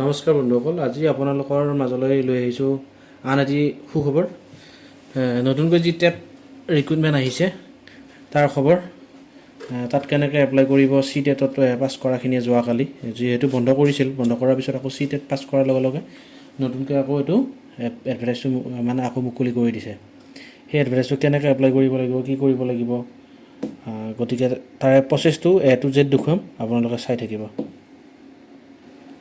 নমস্কাৰ বন্ধুসকল, আজি আপোনালোকৰ মাজলৈ লৈ আহিছোঁ আন এটি সুখবৰ। নতুনকৈ যি টেট ৰিক্ৰুটমেণ্ট আহিছে তাৰ খবৰ। তাত কেনেকৈ এপ্লাই কৰিব, CTET পাছ কৰাখিনিয়ে যোৱাকালি যিহেতু বন্ধ কৰিছিল, বন্ধ কৰাৰ পিছত আকৌ CTET পাছ কৰাৰ লগে লগে নতুনকৈ আকৌ এইটো এডভাৰটাইজটো মানে আকৌ মুকলি কৰি দিছে। সেই এডভাৰটাইজটো কেনেকৈ এপ্লাই কৰিব লাগিব, কি কৰিব লাগিব, গতিকে তাৰে প্ৰচেছটো A to Z দেখুৱাম, আপোনালোকে চাই থাকিব।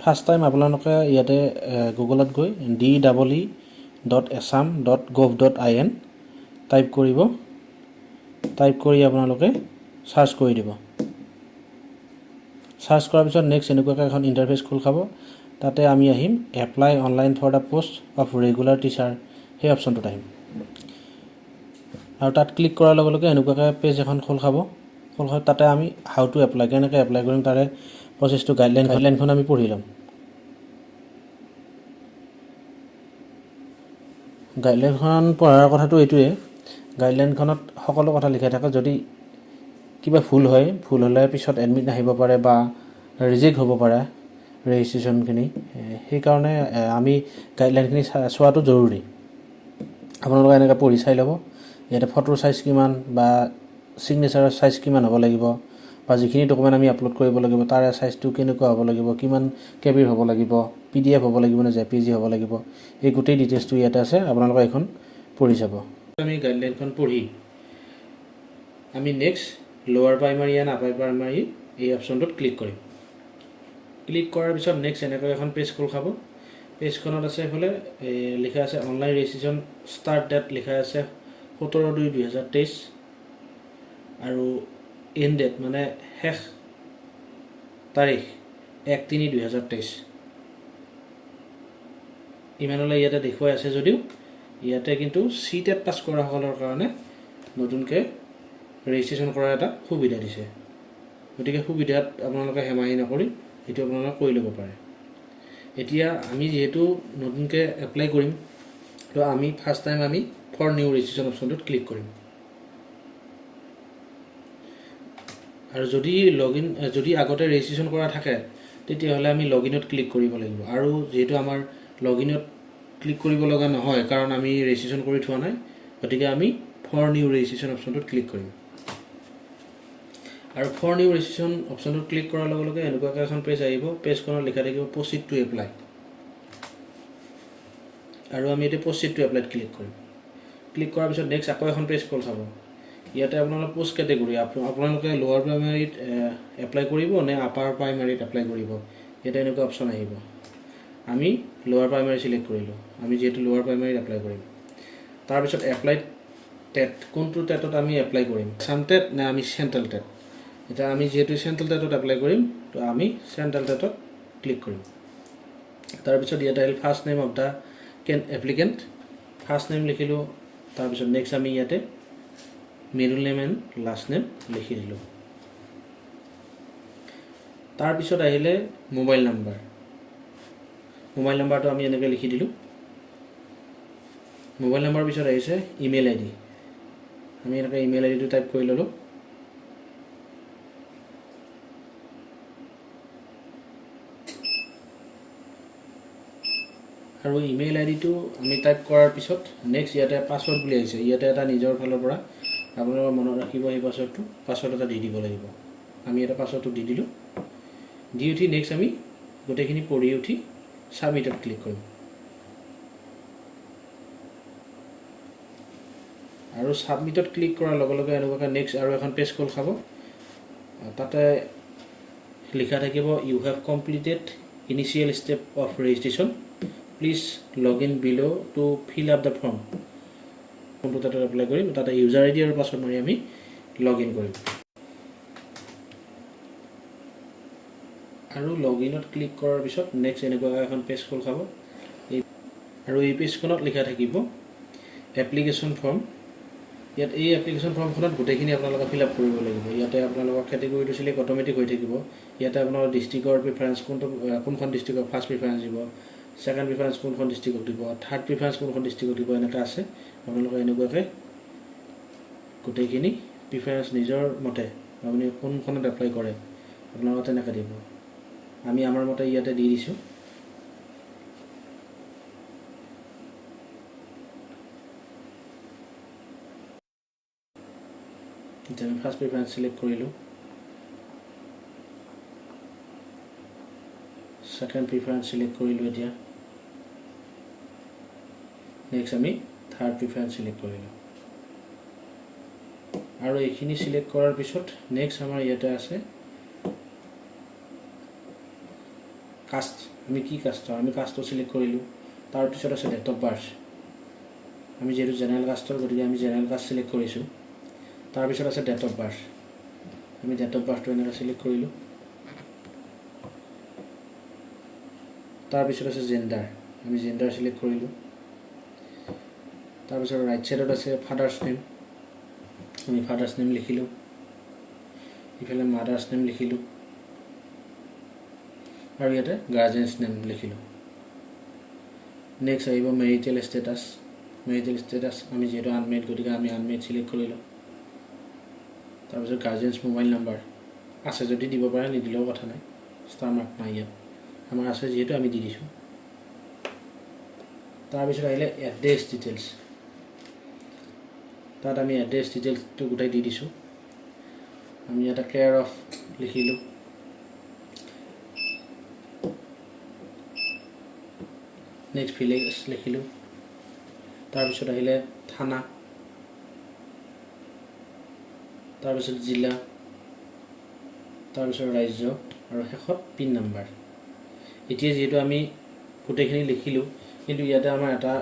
ফাৰ্ষ্ট টাইম আপোনালোকে ইয়াতে গুগলত গৈ DEE.assam.gov.in টাইপ কৰিব। টাইপ কৰি আপোনালোকে চাৰ্চ কৰি দিব। চাৰ্চ কৰাৰ পিছত নেক্সট এনেকুৱাকৈ এখন ইণ্টাৰফেচ খোল খাব। তাতে আমি আহিম apply online for the post of regular teacher, সেই অপশ্যনটোত আহিম। আৰু তাত ক্লিক কৰাৰ লগে লগে এনেকুৱাকৈ পেজ এখন খোল খাব। তাতে আমি হাউ টু এপ্লাই, কেনেকৈ এপ্লাই কৰিম তাৰে প্ৰচেছটো গাইডলাইনখন আমি পঢ়ি ল'ম। গাইডলাইনখন পঢ়াৰ কথাটো এইটোৱে, গাইডলাইনখনত সকলো কথা লিখা থাকে। যদি কিবা ভুল হয়, ভুল হ'লে পিছত এডমিট নাহিব পাৰে বা ৰিজেক্ট হ'ব পাৰে ৰেজিষ্ট্ৰেশ্যনখিনি। সেইকাৰণে আমি গাইডলাইনখিনি চোৱাটো জৰুৰী। আপোনালোকে এনেকৈ পঢ়ি চাই ল'ব। ইয়াতে ফটোৰ চাইজ কিমান বা ছিগনেচাৰৰ চাইজ কিমান হ'ব লাগিব, বা যিখিনি ডকুমেণ্ট আমি আপলোড কৰিব লাগিব তাৰে চাইজটো কেনেকুৱা হ'ব লাগিব, কিমান কেবিৰ হ'ব লাগিব, PDF হ'ব লাগিব নে JPG হ'ব লাগিব, এই গোটেই ডিটেইলছটো ইয়াতে আছে। আপোনালোকে এইখন পঢ়ি চাব। আমি গাইডলাইনখন পঢ়ি আমি নেক্সট লোৱাৰ প্ৰাইমাৰী এণ্ড আপাৰ প্ৰাইমাৰী এই অপশ্যনটোত ক্লিক কৰিম। ক্লিক কৰাৰ পিছত নেক্সট এনেকৈ এখন পেজ খোল খাব। পেজখনত আছে এইফালে লিখা আছে অনলাইন ৰেজিষ্ট্ৰেশ্যন ষ্টাৰ্ট ডেট লিখা আছে 17/2/2023 আৰু এণ্ড ডেট মানে শেষ তাৰিখ 1/3/2023। ইমানলৈ ইয়াতে দেখুৱাই আছে যদিও ইয়াতে কিন্তু CTET পাছ কৰাসকলৰ কাৰণে নতুনকৈ ৰেজিষ্ট্ৰেশ্যন কৰাৰ এটা সুবিধা দিছে। গতিকে সুবিধাত আপোনালোকে হেমাহি নকৰি এইটো আপোনালোকে কৰি ল'ব পাৰে। এতিয়া আমি যিহেতু নতুনকৈ এপ্লাই কৰিম, তো আমি ফাৰ্ষ্ট টাইম আমি ফৰ নিউ ৰেজিষ্ট্ৰেশ্যন অপশ্যনটোত ক্লিক কৰিম। আৰু যদি আগতে ৰেজিষ্ট্ৰেশ্যন কৰা থাকে তেতিয়াহ'লে আমি লগইনত ক্লিক কৰিব লাগিব। আৰু যিহেতু আমাৰ লগইনত ক্লিক কৰিব লগা নহয় কাৰণ আমি ৰেজিষ্ট্ৰেশ্যন কৰি থোৱা নাই, গতিকে আমি ফৰ নিউ ৰেজিষ্ট্ৰেশ্যন অপশ্যনটোত ক্লিক কৰিম। আৰু ফৰ নিউ ৰেজিষ্ট্ৰেশ্যন অপশ্যনটোত ক্লিক কৰাৰ লগে লগে এনেকুৱাকৈ এখন পেজ আহিব। পেজখনত লিখা থাকিব প্ৰচিড টু এপ্লাই, আৰু আমি এতিয়া প্ৰচিড টু এপ্লাইত ক্লিক কৰিম। ক্লিক কৰাৰ পিছত নেক্সট আকৌ এখন পেজ খোল খাব। ইয়াতে আপোনালোকৰ পোষ্ট কেটেগৰী, আপোনালোকে লোৱাৰ প্ৰাইমাৰীত এপ্লাই কৰিব নে আপাৰ প্ৰাইমাৰীত এপ্লাই কৰিব, ইয়াতে এনেকুৱা অপশ্যন আহিব। আমি লোৱাৰ প্ৰাইমাৰী চিলেক্ট কৰিলোঁ, আমি যিহেতু লোৱাৰ প্ৰাইমাৰীত এপ্লাই কৰিম। তাৰপিছত এপ্লাই টেট, কোনটো টেটত আমি এপ্লাই কৰিম, আসাম টেট নে আমি চেণ্ট্ৰেল টেট। এতিয়া আমি যিহেতু চেণ্ট্ৰেল টেটত এপ্লাই কৰিম, তো আমি চেণ্ট্ৰেল টেটত ক্লিক কৰিম। তাৰপিছত ইয়াতে আহিল first name of the applicant, first name লিখিলোঁ। তাৰপিছত নেক্সট আমি ইয়াতে middle name and last name লিখি দিলোঁ। তাৰপিছত আহিলে মোবাইল নাম্বাৰ, মোবাইল নাম্বাৰটো আমি এনেকৈ লিখি দিলোঁ। মোবাইল নাম্বাৰৰ পিছত আহিছে ইমেইল ID, আমি এনেকৈ ইমেইল IDটো টাইপ কৰি ল'লোঁ। আৰু ইমেইল IDটো আমি টাইপ কৰাৰ পিছত নেক্সট ইয়াতে পাছৱৰ্ড বুলি আহিছে। ইয়াতে এটা নিজৰ ফালৰ পৰা আপোনালোকে মনত ৰাখিব, এই পাছৱৰ্ড এটা দি দিব লাগিব। আমি এটা পাছৱৰ্ডটো দি দিলোঁ। দি উঠি নেক্সট আমি গোটেইখিনি পঢ়ি উঠি ছাবমিটত ক্লিক কৰিম। আৰু ছাবমিটত ক্লিক কৰাৰ লগে লগে এনেকুৱাকৈ নেক্সট আৰু এখন পেজ খোল খাব। তাতে লিখা থাকিব you have completed initial step of registration, please log in below' to fill up the form. কোনটো তাতে এপ্লাই কৰিম, তাতে ইউজাৰ ID আৰু পাছৱৰ্ড মাৰি আমি লগ ইন কৰিম। আৰু লগ ইনত ক্লিক কৰাৰ পিছত নেক্সট এনেকুৱাকৈ এখন পেজ খোল খাব। আৰু এই পেজখনত লিখা থাকিব এপ্লিকেশ্যন ফৰ্ম। ইয়াত এই এপ্লিকেশ্যন ফৰ্মখনত গোটেইখিনি আপোনালোকে ফিল আপ কৰিব লাগিব। ইয়াতে আপোনালোকৰ কেটেগৰীটো চিলেক্ট অট'মেটিক হৈ থাকিব। ইয়াতে আপোনালোকৰ ডিষ্ট্ৰিক্টৰ প্ৰিফাৰেঞ্চ কোনখন ডিষ্ট্ৰিক্টক ফাৰ্ষ্ট প্ৰিফাৰেঞ্চ দিব, ছেকেণ্ড প্ৰিফাৰেঞ্চ কোনখন ডিষ্ট্ৰিক্টক দিব, থাৰ্ড প্ৰিফাৰেঞ্চ কোনখন ডিষ্ট্ৰিক্টক দিব, এনেকৈ আছে। আপোনালোকে এনেকুৱাকৈ গোটেইখিনি প্ৰিফাৰেঞ্চ নিজৰ মতে আপুনি কোনখনত এপ্লাই কৰে আপোনালোকে তেনেকৈ দিব। আমি আমাৰ মতে ইয়াতে দি দিছোঁ। এতিয়া আমি ফাৰ্ষ্ট প্ৰিফাৰেঞ্চ সিলেক্ট কৰিলোঁ সেকেন্ড প্ৰিফাৰেঞ্চ সিলেক্ট কৰিলোঁ এতিয়া নেক্সট আমি থাৰ্ড প্ৰিফাৰেঞ্চ সিলেক্ট কৰিলোঁ আৰু এইখিনি সিলেক্ট কৰাৰ পিছত নেক্সট আমাৰ ইয়াতে আছে কাষ্ট আমি কি কাষ্টৰ আমি কাষ্টটো সিলেক্ট কৰিলোঁ তাৰ পিছত আছে ডেট অফ বাৰ্থ আমি যেহেতু জেনাৰেল কাষ্টৰ গতিকে আমি জেনাৰেল কাষ্ট সিলেক্ট কৰিছোঁ তাৰ পিছত আছে ডেট অফ বাৰ্থ আমি ডেট অফ বাৰ্থটো এনেকৈ সিলেক্ট কৰিলোঁ তাৰ পিছত আছে জেন্ডাৰ আমি জেন্ডাৰ সিলেক্ট কৰিলোঁ তাৰ পিছত ৰাইট সাইডত আছে ফাদাৰ্স নেম আমি ফাদাৰ্স নেম লিখিলোঁ ইফালে মাদাৰ্স নেম লিখিলোঁ আৰু ইয়াতে গাৰ্জেন্স নেম লিখিলোঁ নেক্সট আহিব মেৰিটেল ষ্টেটাছ আমি যেহেতু আনমেৰিড গতিকে আমি আনমেৰিড সিলেক্ট কৰিলোঁ তাৰপিছত গাৰ্জেন্স মোবাইল নাম্বাৰ আছে যদি দিব পাৰে নিদিলেও কথা নাই ষ্টাৰ মাৰ্ক নাই ইয়াত আমাৰ আছে যেহেতু আমি দি দিছোঁ তাৰপিছত আহিলে এড্ৰেছ ডিটেইলছ তাত আমি এড্ৰেছ ডিটেইলছটো গোটাই দি দিছোঁ আমি এটা কেয়াৰ অফ লিখিলোঁ নেক্সট ভিলেজ লিখিলোঁ তাৰপিছত আহিলে থানা তাৰপিছত জিলা তাৰপিছত ৰাজ্য আৰু শেষত পিন নাম্বাৰ এতিয়া যেহেতু আমি গোটেইখিনি লিখিলোঁ কিন্তু ইয়াতে আমাৰ এটা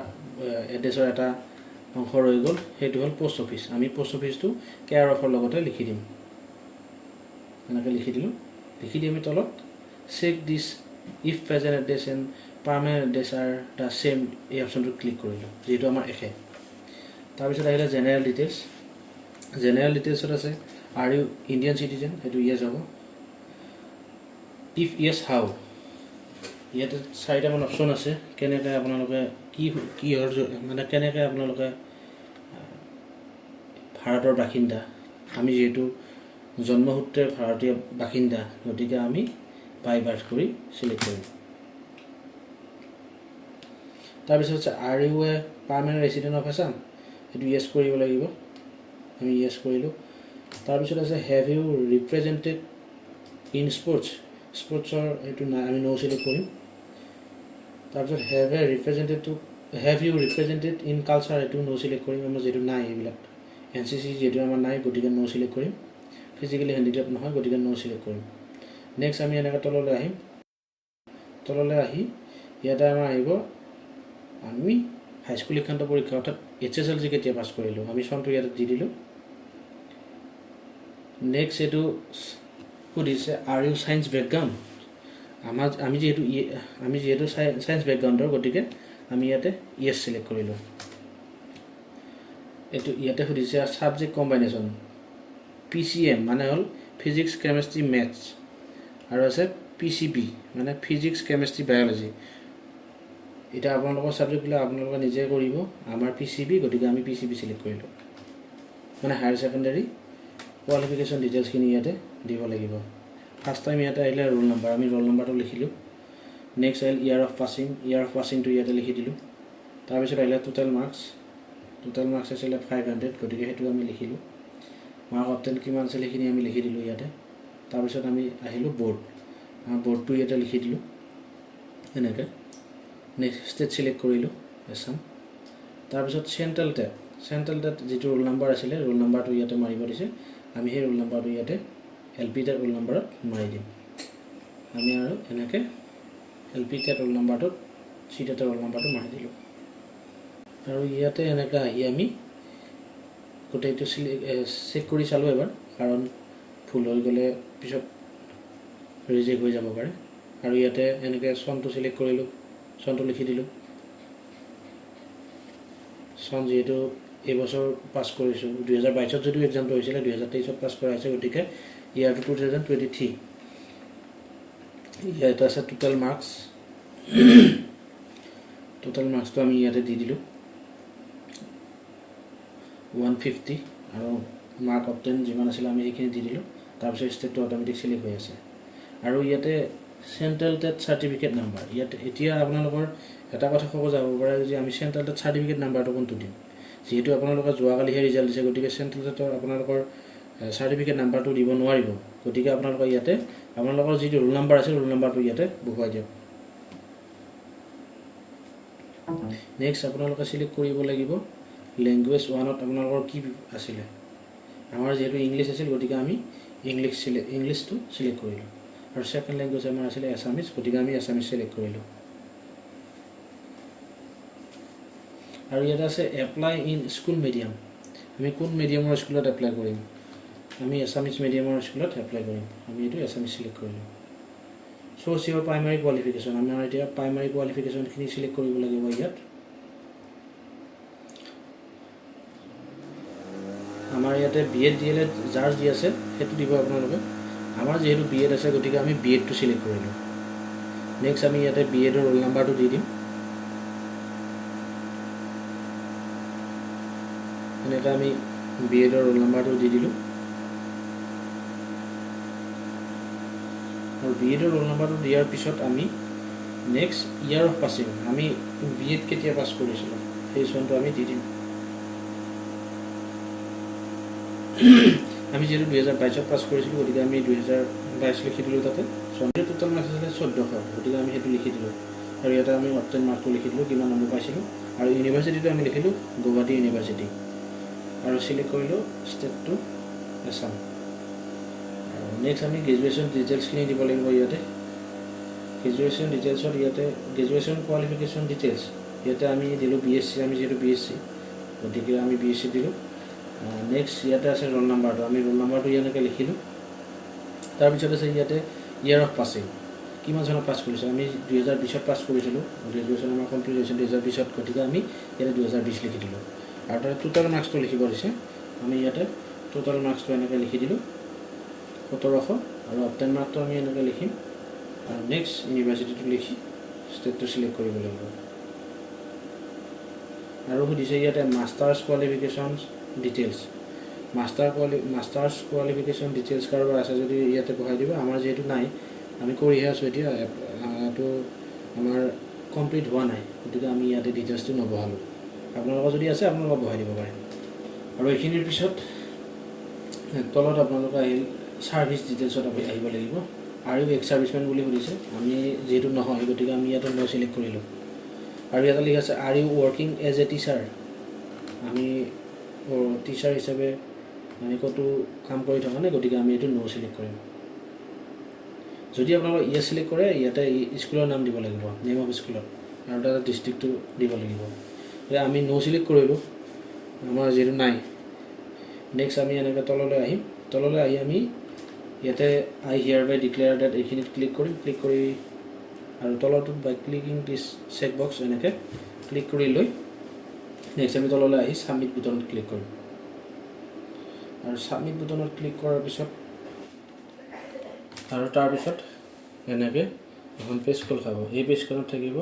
এড্ৰেছৰ এটা অংশ ৰৈ গ'ল সেইটো হ'ল পোষ্ট অফিচ আমি পোষ্ট অফিচটো কেয়াৰ অফৰ লগতে লিখি দিম এনেকৈ লিখি দিলোঁ লিখি দি আমি তলত check this if present address and permanent address are the same এই অপশ্যনটো ক্লিক কৰিলোঁ যিহেতু আমাৰ একে তাৰপিছত আহিলে জেনেৰেল ডিটেইলছত আছে আৰ ইউ ইণ্ডিয়ান চিটিজেন সেইটো ইয়েছ হ'ব ইফ ইয়েছ হাউ ইয়াতে চাৰিটামান অপশ্যন আছে কেনেকৈ আপোনালোকে কিহৰ মানে কেনেকৈ আপোনালোকে ভাৰতৰ বাসিন্দা আমি যিহেতু জন্মসূত্ৰে ভাৰতীয় বাসিন্দা গতিকে আমি বাই বাৰ্থ কৰি সিলেক্ট কৰিম তাৰপিছত আছে are you a permanent resident of Assam সেইটো ইয়েছ কৰিব লাগিব আমি ইয়েছ কৰিলোঁ তাৰপিছত আছে হেভ ইউ ৰিপ্ৰেজেণ্টেড ইন স্পৰ্টছৰ এইটো নাই আমি ন' সিলেক্ট কৰিম তাৰপিছত have you represented in culture এইটো ন' সিলেক্ট কৰিম আমাৰ যিহেতু নাই এইবিলাক NCC যিহেতু আমাৰ নাই গতিকে ন' সিলেক্ট কৰিম ফিজিকেলি হেণ্ডিক্যাপ নহয় গতিকে ন' সিলেক্ট কৰিম নেক্সট আমি এনেকৈ তললৈ আহি ইয়াতে আমাৰ আহিব আমি হাইস্কুল শিক্ষান্ত পৰীক্ষা অৰ্থাৎ HSLC কেতিয়া পাছ কৰিলোঁ আমি চনটো ইয়াতে দি দিলোঁ নেক্সট এইটো সুধিছে আৰ ইউ ছায়েন্স বেকগ্ৰাউণ্ড আমি যিহেতু ছায়েন্স বেকগ্ৰাউণ্ডৰ গতিকে আমি ইয়াতে ইয়েছ সিলেক্ট কৰিলোঁ এইটো ইয়াতে সুধিছে ছাবজেক্ট কম্বাইনেশ্যন PCM মানে হ'ল ফিজিক্স কেমেষ্ট্ৰি মেথছ আৰু আছে PCB মানে ফিজিক্স কেমেষ্ট্ৰি বায়'লজি এটা আপোনালোকৰ ছাবজেক্টবিলাক আপোনালোকে নিজে কৰিব আমাৰ PCB গতিকে আমি PCB সিলেক্ট কৰিলোঁ মানে হায়াৰ ছেকেণ্ডাৰী কোৱালিফিকেশ্যন ডিটেইলছখিনি ইয়াতে দিব লাগিব ফাৰ্ষ্ট টাইম ইয়াতে আহিলে ৰোল নাম্বাৰ আমি ৰোল নাম্বাৰটো লিখিলোঁ নেক্সট আহিল ইয়াৰ অফ পাছিংটো ইয়াতে লিখি দিলোঁ তাৰপিছত আহিলে টোটেল মাৰ্কছ আছিলে 500 গতিকে সেইটো আমি লিখিলোঁ মাৰ্ক অবটেইন কিমান আছিল সেইখিনি আমি লিখি দিলোঁ ইয়াতে তাৰপিছত আমি আহিলোঁ বৰ্ডটো ইয়াতে লিখি দিলোঁ এনেকৈ নেক্সট ষ্টেট সিলেক্ট কৰিলোঁ আছাম তাৰপিছত চেণ্ট্ৰেল টেট যিটো ৰোল নাম্বাৰ আছিলে ৰোল নাম্বাৰটো ইয়াতে মাৰিব দিছে আমি সেই ৰোল নাম্বাৰটো ইয়াতে LP টেট ৰোল নাম্বাৰত মাৰি দিম আমি আৰু এনেকৈ LP টেট ৰোল নাম্বাৰটোত CTET ৰোল নাম্বাৰটো মাৰি দিলোঁ আৰু ইয়াতে এনেকৈ আহি আমি গোটেইটো চেক কৰি চালোঁ এবাৰ কাৰণ ভুল হৈ গ'লে পিছত ৰিজেক্ট হৈ যাব পাৰে আৰু ইয়াতে এনেকৈ চনটো সিলেক্ট কৰিলোঁ চনটো লিখি দিলোঁ চন যিহেতু এইবছৰ পাছ কৰিছোঁ 2022ত যদিও এক্সামটো হৈছিলে 2023ত পাছ কৰা হৈছে গতিকে ইয়াৰটো 2023 ইয়াতে আছে টোটেল মাৰ্কছটো আমি ইয়াতে দি দিলোঁ 150 আৰু মাৰ্ক অবটেইন যিমান আছিলে আমি সেইখিনি দি দিলোঁ তাৰপিছত ষ্টেটটো অট'মেটিক সিলেক্ট হৈ আছে আৰু ইয়াতে চেণ্ট্ৰেল টেট চাৰ্টিফিকেট নাম্বাৰ ইয়াতে এতিয়া আপোনালোকৰ এটা কথা ক'ব যাব পাৰে যে আমি চেণ্ট্ৰেল টেট চাৰ্টিফিকেট নাম্বাৰটো কোনটো দিম যিহেতু আপোনালোকে যোৱাকালিহে ৰিজাল্ট দিছে গতিকে চেণ্ট্ৰেল টেটৰ আপোনালোকৰ চাৰ্টিফিকেট নাম্বাৰটো দিব নোৱাৰিব গতিকে আপোনালোকে ইয়াতে আপোনালোকৰ যিটো ৰোল নাম্বাৰ আছে ৰোল নাম্বাৰটো ইয়াতে বহুৱাই দিয়ক নেক্সট আপোনালোকে সিলেক্ট কৰিব লাগিব ল্যাঙ্গুৱেজ 1ত আপোনালোকৰ কি আছিল আমাৰ যেহেতু ইংলিছ আছিল গতিকে আমি ইংলিছটো সিলেক্ট কৰিলো আৰু সেকেন্ড ল্যাঙ্গুৱেজ আমাৰ আছিল আসামিজ গতিকে আমি আসামিজ সিলেক্ট কৰিলো আৰু ইয়াত আছে এপ্লাই ইন স্কুল মিডিয়াম আমি কোন মিডিয়ামৰ স্কুলত এপ্লাই কৰিম আমি আসামিজ মিডিয়ামৰ স্কুলত এপ্লাই কৰিম আমি এটো আসামিজ সিলেক্ট কৰিলো সোশিয়েল প্ৰাইমাৰী কোৱালিফিকেশন আমাৰ এতিয়া প্ৰাইমাৰী কোৱালিফিকেশন খিনি সিলেক্ট কৰিব লাগিব ইয়াত আমাৰ ইয়াতে বিএড ডিএলএড যাৰ যি আছে হেতু দিব আপোনালোকে আমাৰ যেহেতু বিএড আছে গতিকে আমি বিএড টো সিলেক্ট কৰিলো নেক্সট আমি ইয়াতে বিএড ৰ ৰোল নাম্বাৰটো দি দিম এনেকা আমি বিএড ৰ ৰোল নাম্বাৰটো দি দিলো আৰু বিএড ৰ ৰোল নাম্বাৰটো দিয়াৰ পিছত আমি নেক্সট ইয়াৰ অফ পাছিং আমি বিএড কেতিয়া পাস কৰিছিলো সেই চনটো আমি দি দিম আমি যেহেতু 2022 পাস কৰিছিলো গতিকে আমি 2022 লিখি দিলো তাতে সন্ধ্যা টোটাল মাৰ্কস আছে 1400 গতিকে আমি হেতু লিখি দিলো আৰু ইয়াতে আমি অপচন মাৰ্কটো লিখি দিলো কিমান নম্বৰ পাইছিলো আৰু ইউনিভাৰ্সিটিটো আমি লিখিলো গুৱাহাটী ইউনিভাৰ্সিটি আৰু সিলেক্ট কৰিলো ষ্টেট টু আসাম নেক্সট আমি গ্ৰেজুৱেচন ডিটেইলছ খিনি দিব লাগিব ইয়াতে গ্ৰেজুৱেচন ডিটেইলছত ইয়াতে গ্ৰেজুৱেচন কোৱালিফিকেশন ডিটেইলছ ইয়াতে আমি দিলো বিএসসি আমি যেহেতু বিএসসি গতিকে আমি বিএসসি দিলো নেক্সট ইয়াতে আছে ৰোল নাম্বাৰটো আমি ৰোল নাম্বাৰটো ইয়াতে লিখিলো তাৰ পিছত আছে ইয়াতে ইয়াৰ অফ পাছিং কিমান চনত পাস কৰিছো আমি 2020 পাস কৰিছিলো গ্ৰেজুৱেচন আমাৰ কমপ্লিট হৈছে 2020 গতিকে আমি ইয়াতে 2020 লিখি দিলো আৰু তাৰ টোটাল মাৰ্কসটো লিখিব দিছে আমি ইয়াতে টোটাল মাৰ্কসটো এনেকৈ লিখি দিলো 1700 আৰু অপটেন মাৰ্কটো আমি এনেকৈ লিখিম আৰু নেক্সট ইউনিভাৰ্সিটিটো লিখি ষ্টেটটো সিলেক্ট কৰিব লাগিব আৰু সুধিছে ইয়াতে masters qualifications details masters qualification details কাৰোবাৰ আছে যদি ইয়াতে বহাই দিব আমাৰ যেহেতু নাই আমি কৰিহে আছো এতিয়া তো আমাৰ কমপ্লিট হোৱা নাই গতিকে আমি ইয়াতে ডিটেইলছটো নবহালো আপোনালোকৰ যদি আছে আপোনালোকে বহাই দিব পাৰে আৰু এইখিনিৰ পিছত তলত আপোনালোকে আহিল সাৰ্ভিস ডিটেইলছত আহিব লাগিব আৰু এক্স সাৰ্ভিসমেন বুলি সুধিছে আমি যেহেতু নহয় গতিকে আমি ইয়াতে নো সিলেক্ট কৰিলো আৰু ইয়াতে লিখা আছে are you working as a teacher আমি টিচাৰ হিচাপে আমি কতো কাম কৰি থকা নাই গতিকে আমি এটো নো সিলেক্ট কৰিম যদি আপোনালোকে ইয়া সিলেক্ট কৰে ইয়াতে স্কুলৰ নাম দিব লাগিব নেম অফ স্কুলৰ আৰু তাৰ ডিস্ট্ৰিক্টটো দিব লাগিব যে আমি নো সিলেক্ট কৰিলো আমাৰ যেটো নাই নেক্সট আমি এনেকৈ তললৈ আহিম তললৈ আহি আমি ইয়াতে আই হিয়াৰ বাই ডিক্লেয়াৰ দ্যাট এইখিনিত ক্লিক কৰিম ক্লিক কৰি আৰু তলটোত বাই ক্লিকিং দিছ চেক বক্স এনেকৈ ক্লিক কৰি লৈ নেক্সট আমি তললৈ আহি সাবমিট বুটনত ক্লিক কৰিম আৰু সাবমিট বুটনত ক্লিক কৰাৰ পিছত আৰু তাৰ পিছত এনেকৈ এখন পেজ খোল খাব এই পেজখনত থাকিব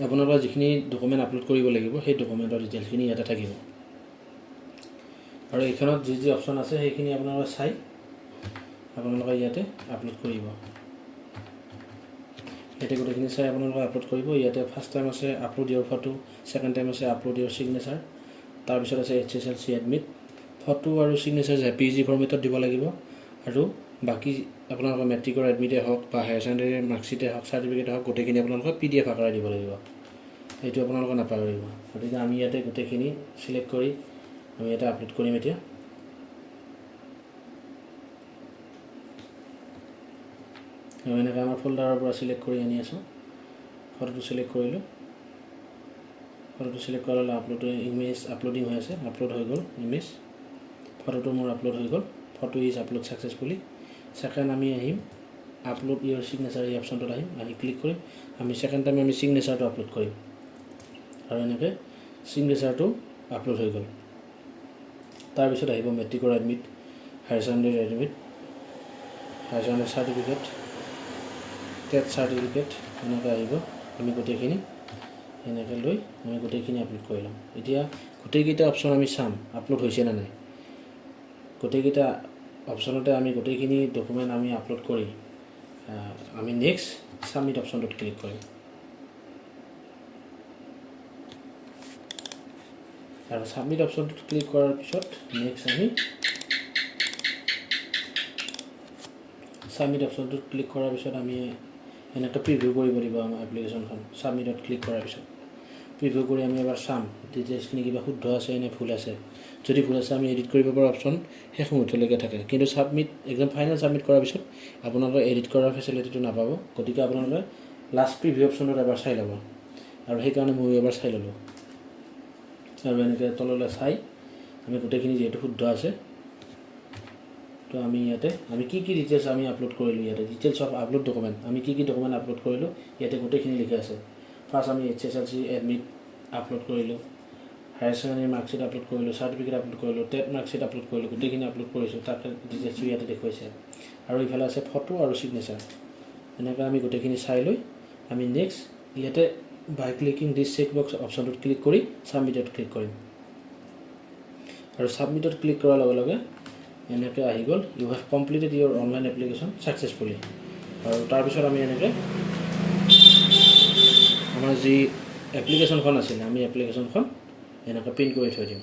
আপোনালোকৰ যিখিনি ডকুমেণ্ট আপলোড কৰিব লাগিব সেই ডকুমেণ্টৰ ডিটেইলছখিনি ইয়াতে থাকিব আৰু এইখনত যি যি অপচন আছে সেইখিনি আপোনালোকে চাই আপোনালোকে ইয়াতে আপলোড কৰিব ইয়াতে গোটেইখিনি চাই আপোনালোকে আপলোড কৰিব ইয়াতে ফাৰ্ষ্ট টাইম আছে আপলোড ইয়ৰ ফটো সেকেন্ড টাইম আছে আপলোড ইয়ৰ সিগনেচাৰ তাৰ পিছত আছে HSLC এডমিট ফটো আৰু সিগনেচাৰ জেপিজি ফৰ্মেটত দিব লাগিব আৰু বাকি আপোনালোকৰ মেট্ৰিকৰ এডমিটে হওক বা হায়াৰ সেকেন্ডাৰী মাৰ্কশিটে হওক সাৰ্টিফিকেট হওক গোটেইখিনি আপোনালোকে PDF আকাৰে দিব লাগিব এইটো আপোনালোকে নাপাহৰিব গতিকে আমি ইয়াতে গোটেইখিনি সিলেক্ট কৰি আমি এটা আপলোড কৰিম এতিয়া আমি এনেকৈ আমাৰ ফোল্ডাৰৰ পৰা সিলেক্ট কৰি আনি আছো ফটোটো সিলেক্ট কৰিলো ফটোটো সিলেক্ট কৰাৰ লগে আপলোড ইমেজ আপলোডিং হৈ আছে আপলোড হৈ গ'ল ইমেজ ফটোটো মোৰ আপলোড হৈ গ'ল photo is upload successfully second আমি আহিম আপলোড ইয়ৰ সিগনেচাৰ এই অপচনটোত আহিম আহি ক্লিক কৰিম আমি সেকেন্ড টাইম আমি সিগনেচাৰটো আপলোড কৰিম আৰু এনেকৈ সিগনেচাৰটো আপলোড হৈ গ'ল তাৰ পিছত আহিব মেট্ৰিকৰ admit higher secondary admit higher secondary certificate TET certificate এনেকৈ আহিব আমি গোটেইখিনি এনেকৈ লৈ আমি গোটেইখিনি আপলোড কৰি লম এতিয়া গোটেইকেইটা অপচন আমি চাম আপলোড হৈছে না নাই গোটেইকেইটা অপচনতে আমি গোটেইখিনি ডকুমেণ্ট আমি আপলোড কৰি আমি নেক্সট সাবমিট অপচনটোত ক্লিক কৰিম আৰু সাবমিট অপচনটোত ক্লিক কৰাৰ পিছত নেক্সট আমি সাবমিট অপশ্যনটোত ক্লিক কৰাৰ পিছত আমি এনেকৈ প্ৰিভিউ কৰিব লাগিব আমাৰ এপ্লিকেশ্যনখন। সাবমিটত ক্লিক কৰাৰ পিছত প্ৰিভিউ কৰি আমি এবাৰ চাম ডিটেইলছখিনি কিবা শুদ্ধ আছে নে ভুল আছে। যদি ভুল আছে আমি এডিট কৰিব পৰা অপশ্যন শেষ মুহূৰ্তলৈকে থাকে, কিন্তু সাবমিট একদম ফাইনেল সাবমিট কৰাৰ পিছত আপোনালোকে এডিট কৰাৰ ফেচিলিটিটো নাপাব। গতিকে আপোনালোকে লাষ্ট প্ৰিভিউ অপশ্যনত এবাৰ চাই ল'ব, আৰু সেইকাৰণে মই এবাৰ চাই ল'লোঁ। আৰু এনেকৈ তললৈ চাই আমি গোটেইখিনি যিহেতু শুদ্ধ আছে, তো আমি ইয়াতে আমি কি ডিটেইলছ আমি আপলোড কৰিলোঁ, ইয়াতে ডিটেইলছ অফ আপলোড ডকুমেণ্ট আমি কি ডকুমেণ্ট আপলোড কৰিলোঁ ইয়াতে গোটেইখিনি লিখা আছে। ফাৰ্ষ্ট আমি HSLC এডমিট আপলোড কৰিলোঁ, হায়াৰ ছেকেণ্ডেৰী মাৰ্কশ্বিট আপলোড কৰিলোঁ, চাৰ্টিফিকেট আপলোড কৰিলোঁ, টেট মাৰ্কশ্বিট আপলোড কৰিলোঁ, গোটেইখিনি আপলোড কৰিছোঁ। তাক ডিটেইলছটো ইয়াতে দেখুৱাইছে। আৰু ইফালে আছে ফটো আৰু ছিগনেচাৰ। এনেকৈ আমি গোটেইখিনি চাই লৈ আমি নেক্সট ইয়াতে বাই ক্লিকিং দিছ চেক বক্স অপশ্যনটোত ক্লিক কৰি ছাবমিটত ক্লিক কৰিম। আৰু ছাবমিটত ক্লিক কৰাৰ লগে লগে এনেকৈ আহি গ'ল, you have completed your online application successfully. আৰু তাৰপিছত আমি এনেকৈ আমাৰ যি এপ্লিকেশ্যনখন আছিলে আমি এপ্লিকেশ্যনখন এনেকৈ প্ৰিণ্ট কৰি থৈ দিম।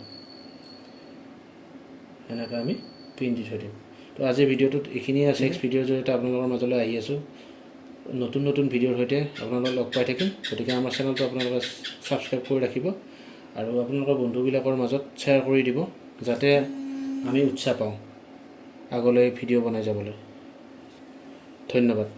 এনেকৈ আমি প্ৰিণ্ট দি থৈ দিম। তো আজিৰ ভিডিঅ'টোত এইখিনিয়ে আছে। নেক্সট ভিডিঅ'ৰ জৰিয়তে আপোনালোকৰ মাজলৈ আহি আছোঁ নতুন নতুন ভিডিঅ'ৰ সৈতে আপোনালোকক লগ পাই থাকিম। গতিকে আমাৰ চেনেলটো আপোনালোকে ছাবস্ক্ৰাইব কৰি ৰাখিব আৰু আপোনালোকৰ বন্ধুবিলাকৰ মাজত শ্বেয়াৰ কৰি দিব, যাতে আমি উৎসাহ পাওঁ আগলৈ ভিডিঅ' বনাই যাবলৈ। ধন্যবাদ।